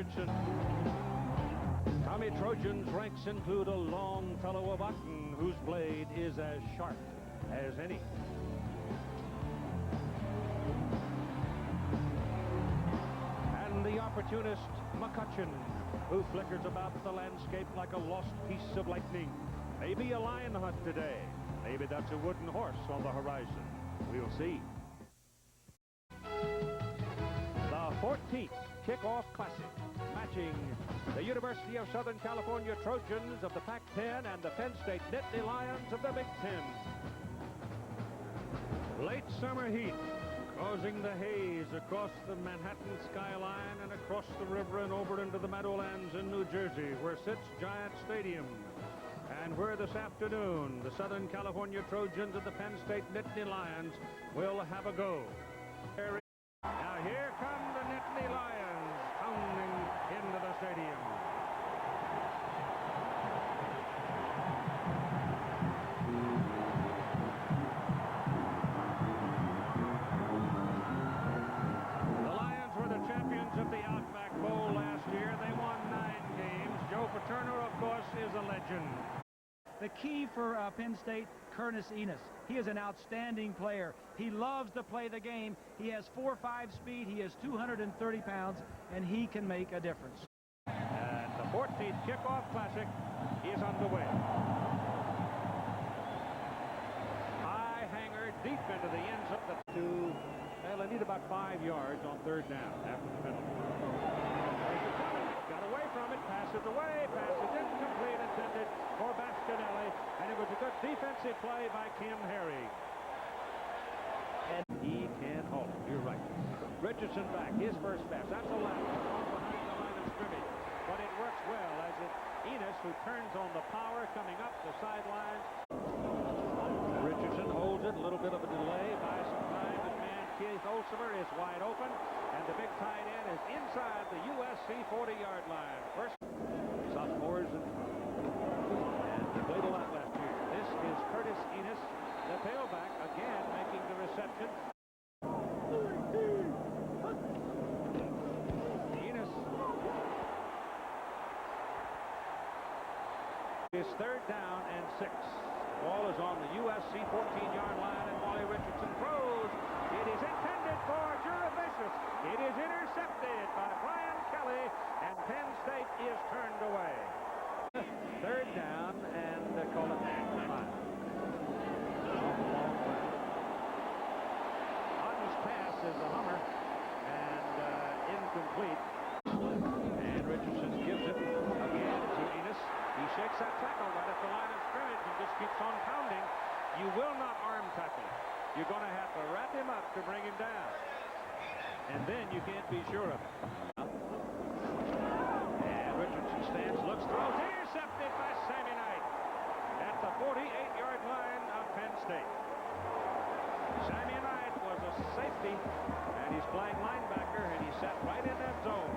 Richardson. Tommy Trojan's ranks include a long fellow of Otten whose blade is as sharp as any. And the opportunist McCutcheon, who flickers about the landscape like a lost piece of lightning. Maybe a lion hunt today. Maybe that's a wooden horse on the horizon. We'll see. The 14th Kickoff Classic, matching the University of Southern California Trojans of the Pac-10 and the Penn State Nittany Lions of the Big Ten. Late summer heat causing the haze across the Manhattan skyline and across the river and over into the Meadowlands in New Jersey, where sits Giant Stadium, and where this afternoon the Southern California Trojans and the Penn State Nittany Lions will have a go. Now here come the Nittany Lions pounding into the stadium. The Lions were the champions of the Outback Bowl last year. They won 9 games. Joe Paterno, of course, is a legend. The key for Penn State, Curtis Enis. He is an outstanding player. He loves to play the game. He has 4.5 speed. He is 230 pounds, and he can make a difference. And the 14th Kickoff Classic is underway. High hanger deep into the end zone. Well, they need about 5 yards on 3rd down after the penalty. Got away from it, passes away, passes incomplete, intended for Baskinelli, and it was a good defensive play by Kim Harry. And he can hold it. You're right. Richardson back, his first pass. That's a left, behind the line of scrimmage. But it works well as it's Enis who turns on the power coming up the sidelines. Richardson holds it, a little bit of a delay, buys some time. His man Keith Olsemer is wide open, and the big tight end is inside the USC 40-yard line. First, sophomores and they played a lot last year. This is Curtis Enis, the tailback, again making the reception. Enis is 3rd down and 6. Ball is on the USC 14-yard line, and Wally Richardson throws. It is intended for Juravicious. It is intercepted by Brian Kelly, and Penn State is turned away. 3rd down, and they call it 5. Otten's pass is a hummer, and incomplete. And Richardson gives it again to Enis. He shakes that tackle right at the line of scrimmage and just keeps on pounding. You will not arm tackle. You're going to have to wrap him up to bring him down. And then you can't be sure of it. And Richardson stands, looks, throws, intercepted by Sammy Knight at the 48-yard line of Penn State. Sammy Knight was a safety, and he's playing linebacker, and he sat right in that zone.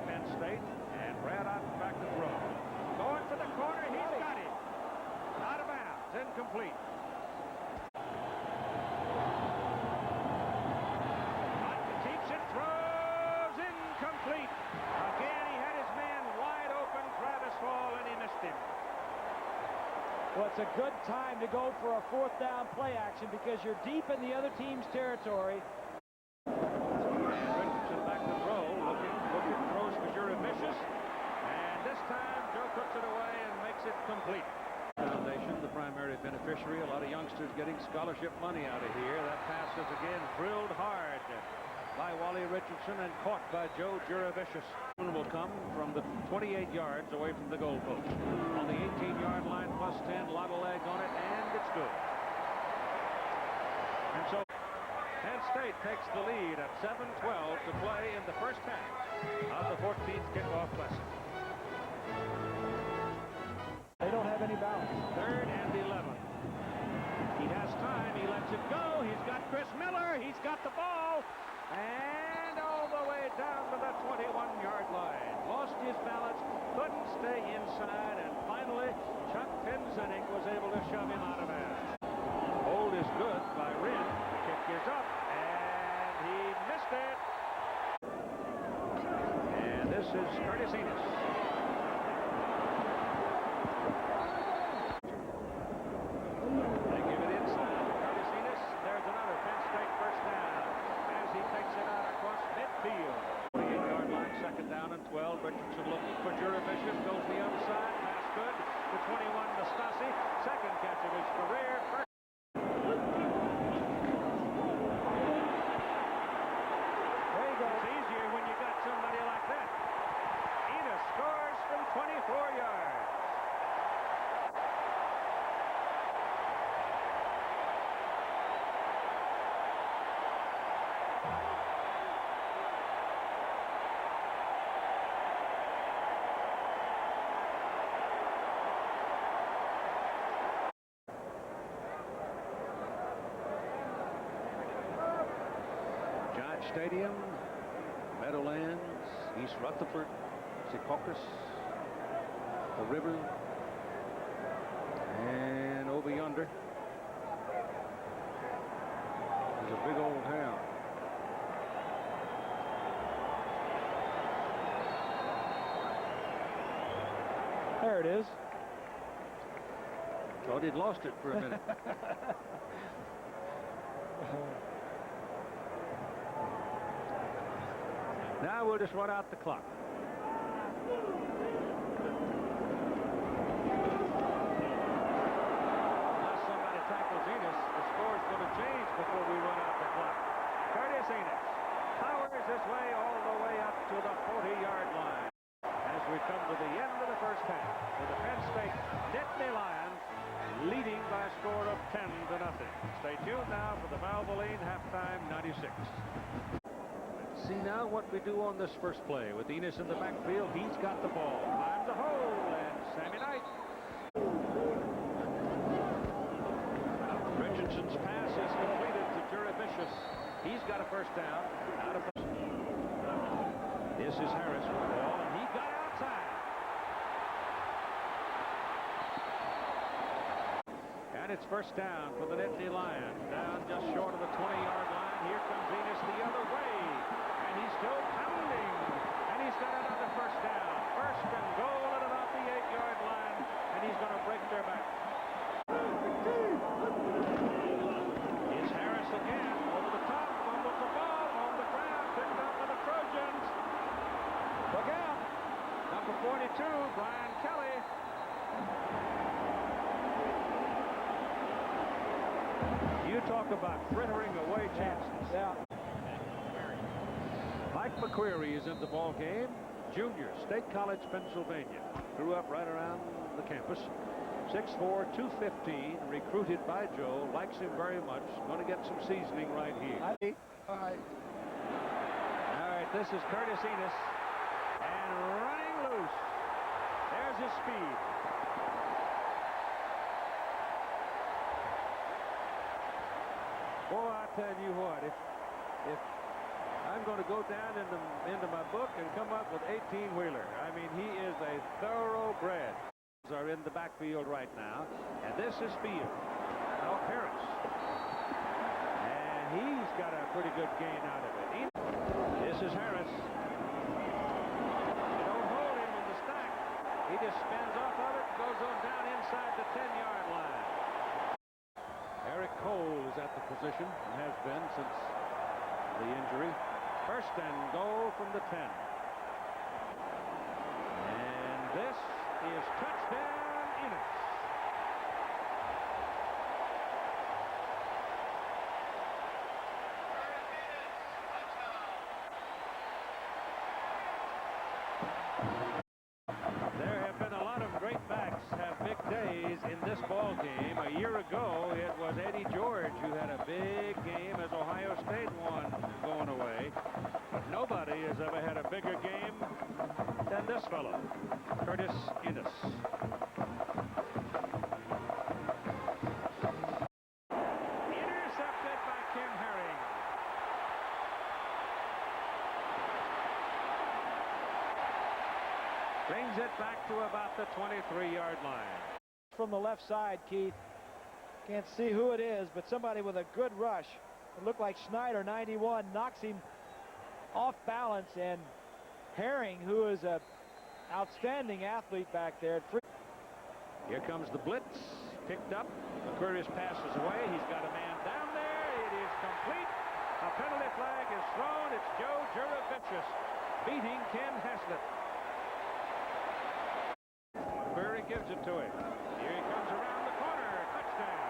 Penn State, and Brad Otten back to throw. Going for the corner, he's got it. Out of bounds, incomplete. Otten keeps it, throws, incomplete. Again, he had his man wide open, Travis Hall, and he missed him. Well, it's a good time to go for a 4th down play action because you're deep in the other team's territory. And Richardson back to throw, looking, throws for Juravicious. And this time, Joe puts it away and makes it complete. Foundation, the primary beneficiary. A lot of youngsters getting scholarship money out of here. That pass is again drilled hard by Wally Richardson and caught by Joe Juravicious. Will come from the 28 yards away from the goalpost. On the 18-yard line, plus 10, a lot of leg on it, and it's good. And so Penn State takes the lead at 7-12 to play in the first half of the 14th Kickoff Classic. They don't have any balance. 3rd and 11. He has time. He lets it go. He's got Chris Miller. He's got the ball. And all the way down to the 21-yard line. Lost his balance, couldn't stay inside, and finally Chuck Pinzenning was able to shove him out of bounds. Hold is good by Wren. Kick is up, and he missed it. And this is Curtis Enis. They give it inside to Curtis Enis. There's another Penn State first down as he takes it out across midfield. 48-yard line, second down and 12. Richardson looking for Jura Bishop. Goes the other side. Pass good. The 21, Nastasi. Second catch of his career. It's easier when you got somebody like that. Enis scores from 24 yards. Giant Stadium, Meadowlands, East Rutherford, Secaucus, the river, and over yonder is a big old town. There it is. Thought he'd lost it for a minute. Now we'll just run out the clock. Unless somebody tackles Enis, the score's going to change before we run out the clock. Curtis Enis powers his way all the way up to the 40-yard line as we come to the end of the first half with the Penn State Nittany Lions leading by a score of 10-0. Stay tuned now for the Valvoline halftime 96. See now what we do on this first play. With Enis in the backfield, he's got the ball. Climbs the hole, and Sammy Knight. Richardson's pass is completed to Jura Bishop. He's got a first down. Out of this is Harris with the ball, and he got outside. And it's first down for the Nittany Lions. Down just short of the 20-yard line. Here comes Enis the other way. And he's still pounding. And he's got another first down. First and goal at about the 8-yard line. And he's going to break their back. It's Harris again. Over the top. Fumbles the ball on the ground. Picked up by the Trojans. Look out. Number 42, Brian Kelly. You talk about frittering away chances. Yeah. Mike McQuarrie is in the ball game. Junior, State College, Pennsylvania. Grew up right around the campus. 6'4", 215, recruited by Joe. Likes him very much. Going to get some seasoning right here. All right. All right, this is Curtis Enis. And running loose. There's his speed. Boy, I tell you what, if I'm going to go down into my book and come up with 18-wheeler. I mean, he is a thoroughbred. Are in the backfield right now, and this is Field. Now Harris, and he's got a pretty good gain out of it. This is Harris. You don't hold him in the stack. He just spins off of it, goes on down inside the 10-yard line. Eric Cole is at the position and has been since the injury. First and goal from the 10. And this is touchdown Enis. There have been a lot of great backs have big days in this ball game. A year ago, it was Eddie George who had a big game as Ohio State won going away. But nobody has ever had a bigger game than this fellow, Curtis Enis. Intercepted by Kim Herring. Brings it back to about the 23-yard line. From the left side, Keith. Can't see who it is, but somebody with a good rush. It looked like Schneider, 91, knocks him off balance, and Herring, who is an outstanding athlete back there. Here comes the blitz. Picked up. Curtis passes away. He's got a man down there. It is complete. A penalty flag is thrown. It's Joe Juravicius beating Ken Haslett. Berry gives it to him. Here he comes around the corner. Touchdown.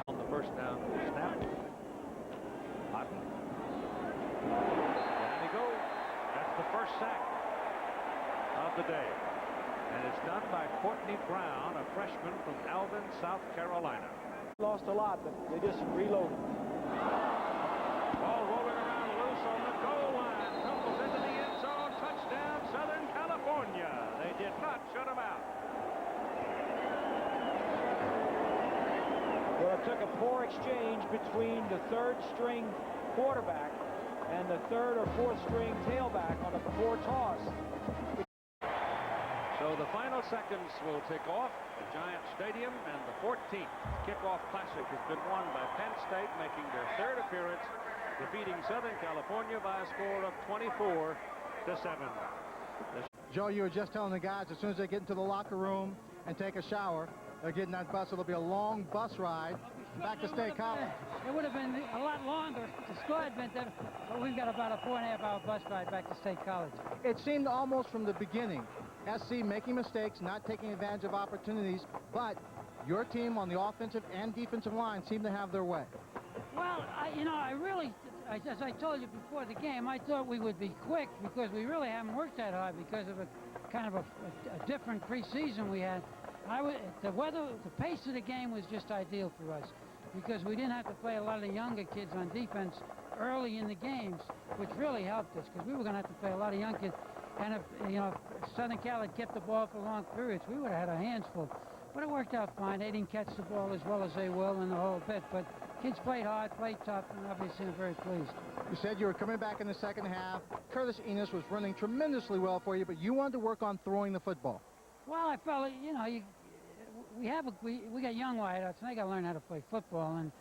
On the first down snap. Hutton. Down he goes. That's the first sack of the day. And it's done by Courtney Brown, a freshman from Alvin, South Carolina. Lost a lot, but they just reloaded. Ball rolling around loose on the goal line. Tumbles into the end zone. Touchdown, Southern California. They did not shut him out. Well, it took a poor exchange between the third-string quarterback and the third or fourth-string tailback on a poor toss. So the final seconds will tick off at Giant Stadium, and the 14th Kickoff Classic has been won by Penn State, making their third appearance, defeating Southern California by a score of 24-7. Joe, you were just telling the guys as soon as they get into the locker room and take a shower, they're getting that bus. It'll be a long bus ride back to State College. It would have been a lot longer. The score had been different, but we've got about a 4.5-hour bus ride back to State College. It seemed almost from the beginning, SC making mistakes, not taking advantage of opportunities, but your team on the offensive and defensive line seemed to have their way. Well, I really, as I told you before the game, I thought we would be quick because we really haven't worked that hard because of a kind of a different preseason we had. The weather, the pace of the game was just ideal for us because we didn't have to play a lot of the younger kids on defense early in the games, which really helped us because we were going to have to play a lot of young kids. And if Southern Cal had kept the ball for long periods, we would have had our hands full. But it worked out fine. They didn't catch the ball as well as they will in the whole bit. But kids played hard, played tough, and obviously I'm very pleased. You said you were coming back in the second half. Curtis Enis was running tremendously well for you, but you wanted to work on throwing the football. Well, I felt, we got young wideouts, and they got to learn how to play football. And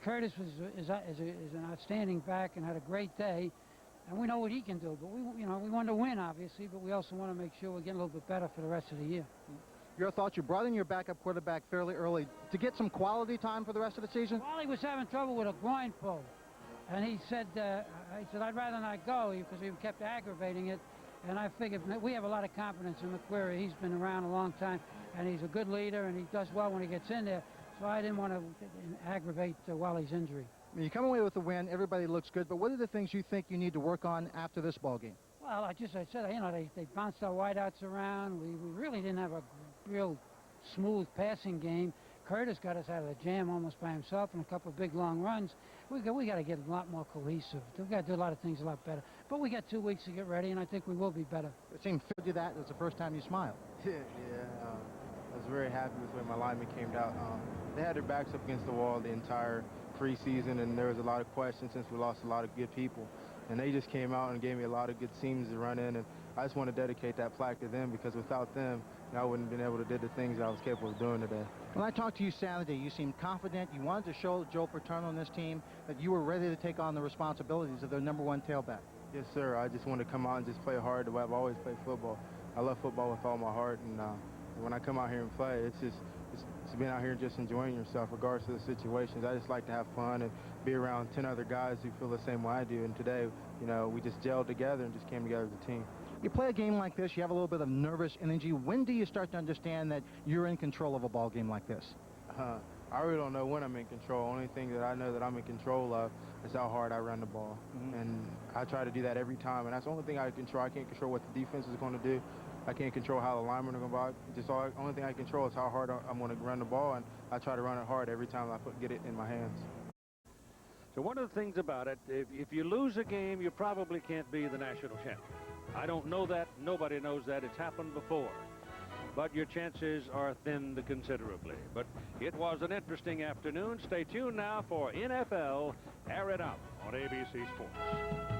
Curtis is an outstanding back and had a great day. And we know what he can do, but we want to win, obviously, but we also want to make sure we're getting a little bit better for the rest of the year. Your thoughts, you brought in your backup quarterback fairly early to get some quality time for the rest of the season? Wally was having trouble with a groin pull, and he said, I'd rather not go because we kept aggravating it. And I figured we have a lot of confidence in McQuarrie. He's been around a long time, and he's a good leader, and he does well when he gets in there. So I didn't want to aggravate Wally's injury. You come away with a win. Everybody looks good. But what are the things you think you need to work on after this ball game? Well, I said, they bounced our wideouts around. We really didn't have a real smooth passing game. Curtis got us out of the jam almost by himself and a couple of big long runs. We got to get a lot more cohesive. We've got to do a lot of things a lot better. But we got 2 weeks to get ready, and I think we will be better. It seemed to do that. It was the first time you smiled. Yeah, I was very happy with the way my linemen came out. They had their backs up against the wall the entire preseason, and there was a lot of questions since we lost a lot of good people. And they just came out and gave me a lot of good seams to run in, and I just want to dedicate that plaque to them because without them, I wouldn't have been able to do the things I was capable of doing today. When I talked to you Saturday, you seemed confident. You wanted to show Joe Paterno and this team that you were ready to take on the responsibilities of their #1 tailback. Yes, sir. I just want to come out and just play hard the way I've always played football. I love football with all my heart, and when I come out here and play, it's being out here and just enjoying yourself regardless of the situations. I just like to have fun and be around 10 other guys who feel the same way I do. And today, we just gelled together and just came together as a team. You play a game like this, you have a little bit of nervous energy. When do you start to understand that you're in control of a ball game like this? I really don't know when I'm in control. Only thing that I know that I'm in control of is how hard I run the ball. And I try to do that every time. And that's the only thing I control. I can't control what the defense is going to do. I can't control how the linemen are going to block. Just the only thing I control is how hard I'm going to run the ball, and I try to run it hard every time I get it in my hands. So one of the things about it, if you lose a game, you probably can't be the national champion. I don't know that. Nobody knows that. It's happened before. but your chances are thinned considerably. But it was an interesting afternoon. Stay tuned now for NFL Air It Out on ABC Sports.